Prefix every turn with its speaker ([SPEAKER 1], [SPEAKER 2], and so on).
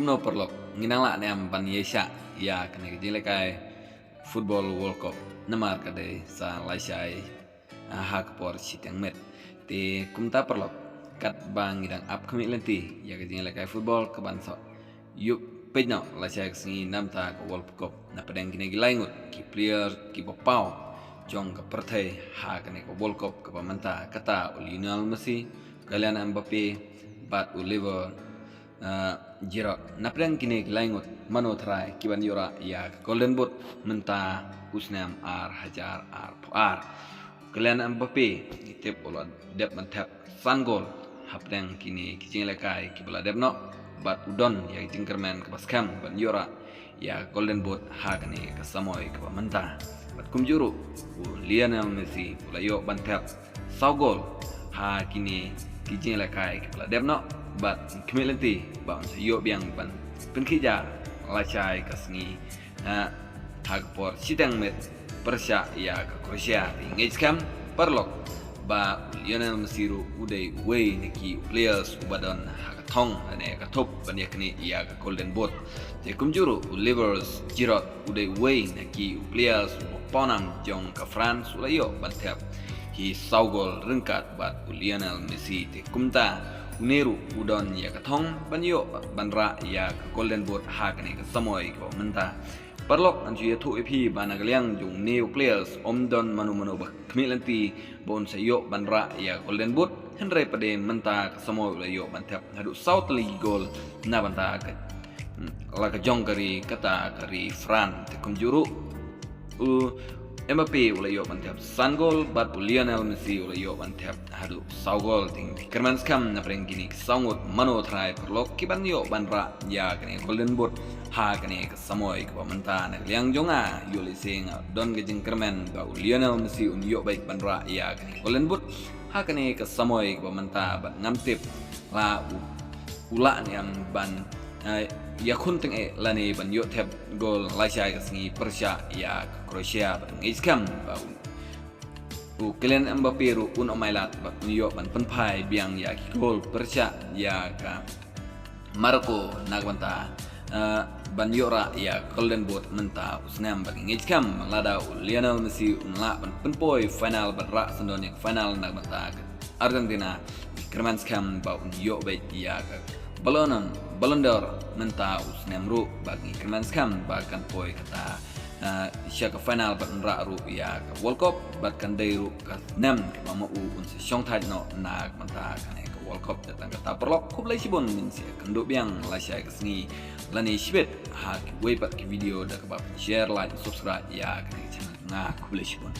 [SPEAKER 1] kumno perlok nginang la nem ban yesha ya kene jelekai football world cup namar kade sa laisai hak por sitang met te kumta perlok kat bang ngidang up kami lenti ya ke jelekai football ke banso yuk pejno laisai singi namta ke world cup na pedang kine gilaingut ki player ki popau jong ke perthai ha kene ke world cup ke pamanta kata Lionel Messi kalian Mbappe bat Oliver Giroud napren kini laingut manotrai kiban yora ya golden boot menta usnam hajar ar kalian Mbappe itip ola dep mantap san gol hapren kini kijing lekai kibala depno bat udon ya jingkerman ke baskam ban yora ya golden boot ha kani ke samoy ke menta bat kumjuru Lionel Messi ulayo bantap sau gol ha kini kijing lekai kibala depno bat kemilenti bang yo biang ban penkija lacai kasngi hagpor sidang met Persia ya ke Croatia ngej kam perlok ba Lionel Messi udai way neki players ubadon hakathong ane ka top ban yakni ya ke golden boot te kumjuru Oliver Giroud udai way neki players ponam jong ke France ulayo bantap hi saugol rengkat bat Lionel Messi te kumta Uneru udon ya katong banyo banra ya ke golden boot ha kane ke samoy ko menta perlok anju ya thu ep banagaliang jung new players omdon manu ba kemilanti bon sayo banra ya golden boot henry pade menta ke samoy la yo bantap hadu south league goal na banta ke la ke jong kari kata kari fran te kumjuru Mbappe ula yo bantap san gol bat Lionel Messi ula yo bantap hadu sau gol ting kerman skam na preng gini sangut mano trai perlok kiban yo banra ya kene golden boot ha kene ke samoy ke pamenta na liang jonga yo lising don ke jeng kerman ba Lionel Messi un yo baik banra ya kene golden boot ha kene ke samoy ke pamenta bat ngamtip la ula yang ban ya kunting lani ban yo tap gol laisai ke singi Persia ya Croatia ban iskam ba kalian Mbappe un omailat ba yo ban penpai biang ya gol Persia ya ka Marco nagbanta ban yora ya golden boot menta usnam ban iskam lada Lionel Messi unla ban penpoi final ban ra sendon final nagbanta Argentina kermanskam ba yo bet ya ka Ballon d'Or menta usnam ru bagi kermanskam bahkan poi kata siya final bat nra ru ya ka World Cup bat kan dai ru ka nam ka mamu un se syong thai no na menta kan ka World Cup datang kata perlok kup lai sibon min se kanduk biang la syai ka sngi lani sibet ha ki wei bat ki video da ka ba share like subscribe ya ka channel nga kup lai sibon